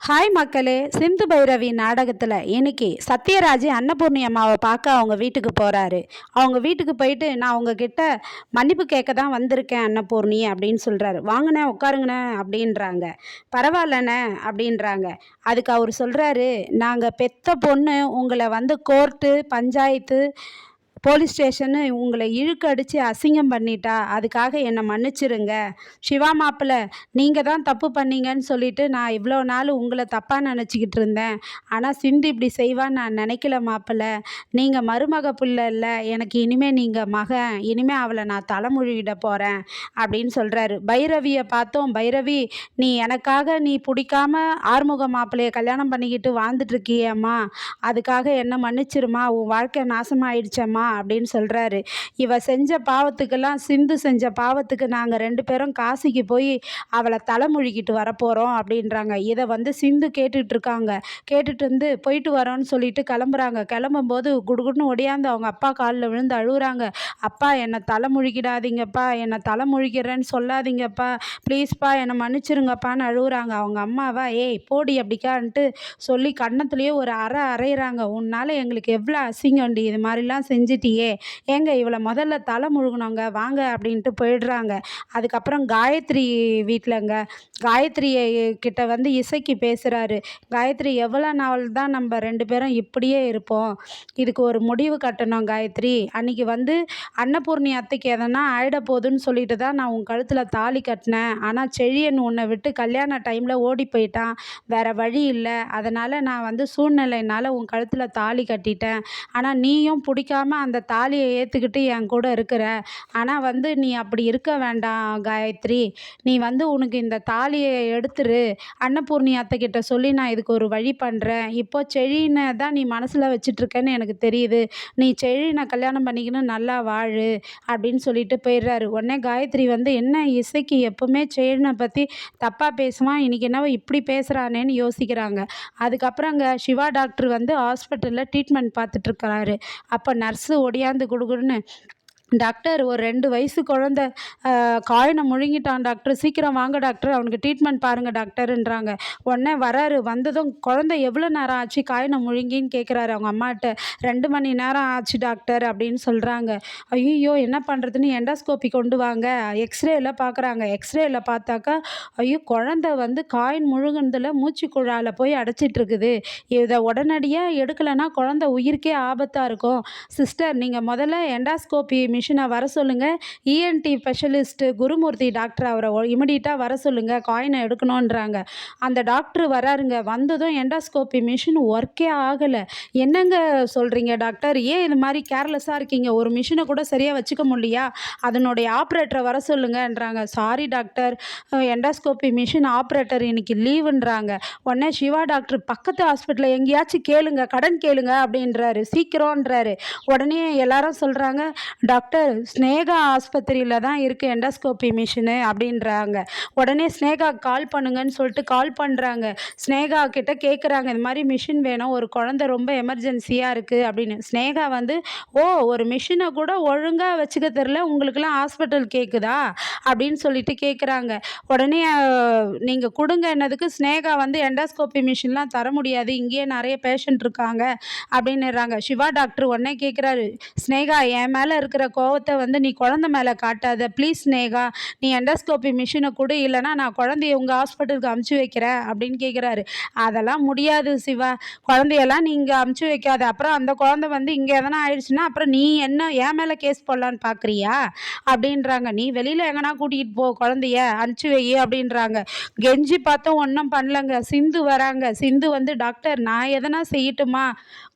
Hi மக்களே, சிந்து பைரவி நாடகத்தில் இன்னைக்கு சத்யராஜ் அன்னபூர்ணி அம்மாவை பார்க்க அவங்க வீட்டுக்கு போகிறாரு. அவங்க வீட்டுக்கு போயிட்டு நான் உங்ககிட்ட மன்னிப்பு கேட்க தான் வந்திருக்கேன் அன்னபூர்ணி அப்படின்னு சொல்கிறாரு. வாங்கண்ணே உட்காருங்கண்ணே அப்படின்றாங்க. பரவாயில்லண்ணே அப்படின்றாங்க. அதுக்கு அவர் சொல்கிறாரு, நாங்கள் பெத்த பொண்ணு உங்களை வந்து கோர்ட்டு பஞ்சாயத்து போலீஸ் ஸ்டேஷன்னு உங்களை இழுக்கடிச்சு அசிங்கம் பண்ணிட்டா, அதுக்காக என்னை மன்னிச்சிருங்க. சிவா மாப்பிள்ளை, நீங்கள் தான் தப்பு பண்ணீங்கன்னு சொல்லிட்டு நான் இவ்வளோ நாள் உங்களை தப்பாக நினச்சிக்கிட்டு இருந்தேன். ஆனால் சிந்து இப்படி செய்வான்னு நான் நினைக்கல மாப்பிள்ளை. நீங்கள் மருமக பிள்ளை இல்லை, எனக்கு இனிமேல் நீங்கள் மகன். இனிமேல் அவளை நான் தலைமொழியிட போகிறேன் அப்படின்னு சொல்கிறாரு. பைரவியை பார்த்தோம். பைரவி, நீ எனக்காக நீ பிடிக்காம ஆறுமுக மாப்பிள்ளையை கல்யாணம் பண்ணிக்கிட்டு வாழ்ந்துட்டுருக்கியம்மா, அதுக்காக என்னை மன்னிச்சிருமா, உன் வாழ்க்கை நாசமாயிடுச்சம்மா அப்படின்னு சொல்கிறாரு. இவ செஞ்ச பாவத்துக்கெல்லாம், சிந்து செஞ்ச பாவத்துக்கு நாங்கள் 2 பேரும் காசிக்கு போய் அவளை தலைமொழிக்கிட்டு வரப்போகிறோம் அப்படின்றாங்க. இதை வந்து சிந்து கேட்டுட்டு இருக்காங்க. கேட்டுட்டு வந்து போயிட்டு வரோன்னு சொல்லிட்டு கிளம்புறாங்க. கிளம்பும்போது குடுகுடுன்னு ஒடியாந்து அவங்க அப்பா காலில் விழுந்து அழுகுறாங்க. அப்பா, என்னை தலைமொழிக்கிடாதீங்கப்பா, என்னை தலைமொழிக்கிறேன்னு சொல்லாதீங்கப்பா, ப்ளீஸ்ப்பா என்னை மன்னிச்சிருங்கப்பான்னு அழுகுறாங்க. அவங்க அம்மாவா, ஏய் போடி அப்படிக்கான்ட்டு சொல்லி கன்னத்துலேயே ஒரு அறையிறாங்க. உன்னால் எங்களுக்கு எவ்வளோ அசிங்கண்டி, இது மாதிரிலாம் செஞ்சிட்டியே, ஏங்க இவளை முதல்ல தலை முழுகணுங்க வாங்க அப்படின்ட்டு போயிடுறாங்க. அதுக்கப்புறம் காயத்ரி வீட்டிலங்க, காயத்ரி கிட்ட வந்து இசைக்கு பேசுகிறாரு. காயத்ரி, எவ்வளோ நாள் தான் நம்ம 2 பேரும் இப்படியே இருப்போம், இதுக்கு ஒரு முடிவு கட்டணும் காயத்ரி. அன்றைக்கி வந்து அன்னபூர்ணி அத்தைக்கு எதனா ஆயிட போகுதுன்னு சொல்லிட்டு தான் நான் உன் கழுத்தில் தாலி கட்டினேன். ஆனால் செழியன் உன்னை விட்டு கல்யாண டைமில் ஓடி போயிட்டான், வேறு வழி இல்லை. அதனால் நான் வந்து சூழ்நிலையினால் உன் கழுத்தில் தாலி கட்டிட்டேன். ஆனால் நீயும் பிடிக்காம அந்த தாலியை ஏற்றுக்கிட்டு என் கூட இருக்கிற. ஆனால் வந்து நீ அப்படி இருக்க வேண்டாம் காயத்ரி. நீ வந்து உனக்கு இந்த தாலியை எடுத்துரு. அன்னபூர்ணி அத்தைக்கிட்ட சொல்லி நான் இதுக்கு ஒரு வழி பண்ணுறேன். இப்போ செழினை தான் நீ மனசில் வச்சிட்ருக்கேன்னு எனக்கு தெரியுது. நீ செழினை கல்யாணம் பண்ணிக்கணும், நல்லா வாழு அப்படின்னு சொல்லிட்டு போயிடுறாரு. உடனே காயத்ரி வந்து, என்ன இசைக்கு எப்போவுமே செழினை பற்றி தப்பாக பேசுவான், இன்றைக்கி என்ன இப்படி பேசுகிறானேன்னு யோசிக்கிறாங்க. அதுக்கப்புறம் அங்கே சிவா டாக்டர் வந்து ஹாஸ்பிட்டலில் ட்ரீட்மெண்ட் பார்த்துட்ருக்கிறாரு. அப்போ நர்ஸு ஒடியாந்து குடுகுடுன்னு, டாக்டர் ஒரு 2 வயசு குழந்த காயினை முழுங்கிட்டான் டாக்டர், சீக்கிரம் வாங்க டாக்டர், அவனுக்கு ட்ரீட்மெண்ட் பாருங்கள் டாக்டருன்றாங்க. உடனே வராரு. வந்ததும் குழந்தை எவ்வளோ நேரம் ஆச்சு காயினை முழுங்கின்னு கேட்குறாரு அவங்க அம்மாட்ட. 2 மணி நேரம் ஆச்சு டாக்டர் அப்படின்னு சொல்கிறாங்க. ஐயோ என்ன பண்ணுறதுன்னு எண்டாஸ்கோப்பி கொண்டு வாங்க, எக்ஸ்ரேயில் பார்க்குறாங்க. எக்ஸ்ரேயில் பார்த்தாக்கா, ஐயோ குழந்தை வந்து காயின் முழுங்குனதில் மூச்சு குழாயில் போய் அடைச்சிட்ருக்குது. இதை உடனடியாக எடுக்கலைன்னா குழந்தை உயிருக்கே ஆபத்தாக இருக்கும். சிஸ்டர், நீங்கள் முதல்ல எண்டாஸ்கோப்பி மிஷினை வர சொல்லுங்கள், இஎன்டி ஸ்பெஷலிஸ்ட்டு குருமூர்த்தி டாக்டர் அவரை இமிடியட்டாக வர சொல்லுங்கள், காயினை எடுக்கணுன்றாங்க. அந்த டாக்டர் வராருங்க. வந்ததும் எண்டாஸ்கோப்பி மிஷின் ஒர்க்கே ஆகலை. என்னங்க சொல்கிறீங்க டாக்டர், ஏன் இது மாதிரி கேர்லெஸ்ஸாக இருக்கீங்க, ஒரு மிஷினை கூட சரியாக வச்சுக்க முடியா, அதனுடைய ஆப்ரேட்டரை வர சொல்லுங்கன்றாங்க. Sorry doctor, endoscopy machine operator இன்னைக்கு லீவுன்றாங்க. உடனே சிவா டாக்டர், பக்கத்து ஹாஸ்பிட்டலில் எங்கேயாச்சும் கேளுங்க, கடன் கேளுங்க அப்படின்றாரு, சீக்கிரம்ன்றாரு. உடனே எல்லாரும் சொல்கிறாங்க, டாக்டர் ஸ்னேகா ஆஸ்பத்திரியில் தான் இருக்குது எண்டாஸ்கோப்பி மிஷினு அப்படின்றாங்க. உடனே ஸ்னேகா கால் பண்ணுங்கன்னு சொல்லிட்டு கால் பண்ணுறாங்க. ஸ்னேகா கிட்ட கேட்குறாங்க, இந்த மாதிரி மிஷின் வேணும், ஒரு குழந்தை ரொம்ப எமர்ஜென்சியாக இருக்குது அப்படின்னு. ஸ்னேகா வந்து, ஓ ஒரு மிஷினை கூட ஒழுங்காக வச்சுக்க தெரில உங்களுக்கெல்லாம் ஹாஸ்பிட்டல் கேட்குதா அப்படின்னு சொல்லிட்டு கேட்குறாங்க. உடனே நீங்கள் கொடுங்க என்னதுக்கு, ஸ்னேகா வந்து எண்டாஸ்கோப்பி மிஷின்லாம் தர முடியாது, இங்கேயே நிறைய பேஷண்ட் இருக்காங்க அப்படின்னுறாங்க. சிவா டாக்டர் உடனே கேட்குறாரு, ஸ்னேகா என் மேலே இருக்கிற கோவத்தை வந்து நீ குழந்தை மேலே காட்டாத ப்ளீஸ் ஸ்னேகா, நீ எண்டாஸ்கோப்பி மிஷினை கொடு, இல்லைனா நான் குழந்தைய உங்கள் ஹாஸ்பிட்டலுக்கு அமுச்சு வைக்கிறேன் அப்படின்னு கேட்குறாரு. அதெல்லாம் முடியாது சிவா, குழந்தையெல்லாம் நீ இங்கே அமுச்சு வைக்காத, அப்புறம் அந்த குழந்தை வந்து இங்கே எதனா ஆயிடுச்சுன்னா அப்புறம் நீ என்ன என் மேலே கேஸ் போடலான்னு பார்க்குறியா அப்படின்றாங்க. நீ வெளியில் எங்கன்னா கூட்டிகிட்டு போ, குழந்தைய அனுப்பிச்சு வை அப்படின்றாங்க. கெஞ்சி பார்த்தோம், ஒன்றும் பண்ணலங்க. சிந்து வராங்க. சிந்து வந்து, டாக்டர் நான் எதனா செய்யட்டுமா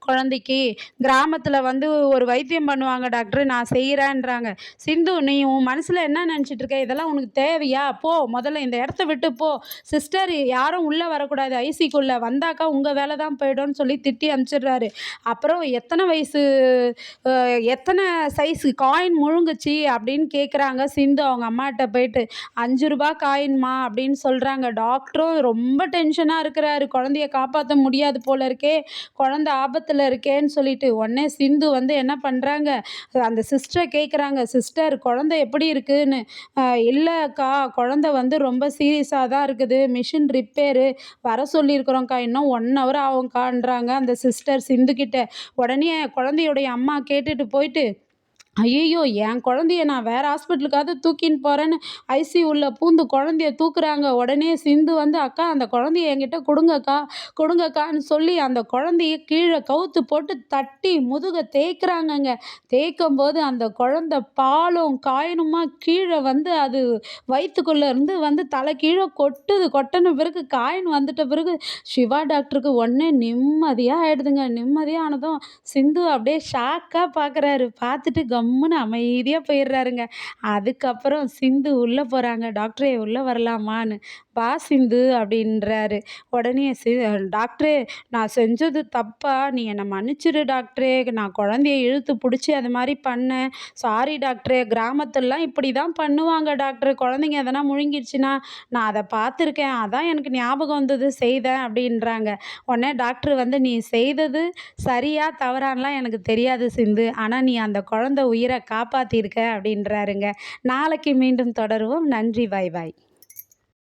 குழந்தைக்கு, கிராமத்தில் வந்து ஒரு வைத்தியம் பண்ணுவாங்க டாக்டர், நான் செய்கிறேன்றாங்க. சிந்து, நீ உன் மனசில் என்ன நினச்சிட்டு இருக்க, இதெல்லாம் உனக்கு தேவையா, போ முதல்ல இந்த இடத்த விட்டு போ, சிஸ்டர் யாரும் உள்ளே வரக்கூடாது, ஐசிக்குள்ளே வந்தாக்கா உங்கள் வேலை தான் போய்டும்னு சொல்லி திட்டி அனுப்பிச்சிடுறாரு. அப்புறம் எத்தனை வயசு எத்தனை சைஸு காயின் முழுங்குச்சு அப்படின்னு கேட்குறாங்க சிந்து அவங்க அம்மாட்ட போயிட்டு. 5 ரூபா காயின்மா அப்படின்னு சொல்கிறாங்க. டாக்டரும் ரொம்ப டென்ஷனாக இருக்கிறாரு, குழந்தைய காப்பாற்ற முடியாது போல இருக்கே, குழந்தை ஆபத்தில் இருக்கேன்னு சொல்லிட்டு. உடனே சிந்து வந்து என்ன பண்ணுறாங்க, அந்த சிஸ்டர் சிஸ்டரை கேட்குறாங்க, சிஸ்டர் குழந்தை எப்படி இருக்குன்னு. இல்லைக்கா, குழந்தை வந்து ரொம்ப சீரியஸாக தான் இருக்குது, மிஷின் ரிப்பேரு, வர சொல்லியிருக்கிறோங்க்கா, இன்னும் 1 ஹவர் ஆகும்க்கான்றாங்க அந்த சிஸ்டர் சிந்துக்கிட்ட. உடனே குழந்தையுடைய அம்மா கேட்டுட்டு போயிட்டு, ஐயய்யோ! என் குழந்தைய நான் வேற ஹாஸ்பிட்டலுக்காவது தூக்கின்னு போறேன்னு ஐசியூல பூந்து குழந்தைய தூக்குறாங்க. உடனே சிந்து வந்து, "அக்கா அந்த குழந்தைய என்கிட்ட குடுங்கக்கா, குடுங்கக்கான்னு" சொல்லி அந்த குழந்தைய கீழ கவுத்து போட்டு தட்டி முதுக தேய்க்கிறாங்கங்க. தேய்க்கும்போது அந்த குழந்தை பாலும் காயனுமா கீழ வந்து அது வயித்துக்குள்ள இருந்து வந்து தலை கீழ கொட்டுது. கொட்டுன பிறகு காயின் வந்துட்ட பிறகு சிவா டாக்டருக்கு உடனே நிம்மதியா ஆயிடுதுங்க. நிம்மதியா ஆனதும் சிந்து அப்படியே ஷாக்கா பார்க்குறாரு. பார்த்துட்டு கம்முன்னு அமைதியா போயிடுறாருங்க. அதுக்கப்புறம் சிந்து உள்ள போறாங்க. "டாக்டரே உள்ள வரலாமான்னு?" "வா சிந்து" அப்படின்றாரு. உடனே "டாக்டரே நான் செஞ்சது தப்பா? நீ என்னை மன்னிச்சிடு டாக்டரே. நான் குழந்தைய இழுத்து பிடிச்சி அது மாதிரி பண்ணேன். சாரி டாக்டரே. கிராமத்துலலாம் இப்படி தான் பண்ணுவாங்க டாக்டர். குழந்தைங்க எதனா முழுங்கிடுச்சுன்னா, நான் அதை பார்த்துருக்கேன். அதான் எனக்கு ஞாபகம் வந்தது செய்தேன்" அப்படின்றாங்க. உடனே டாக்டர் வந்து, "நீ செய்தது சரியா தவறான்லாம் எனக்கு தெரியாது சிந்து. ஆனா நீ அந்த குழந்தை உயிரை காப்பாத்தியிருக்க" அப்படின்றாருங்க. நாளைக்கு மீண்டும் தொடருவோம். நன்றி. பாய் பாய்.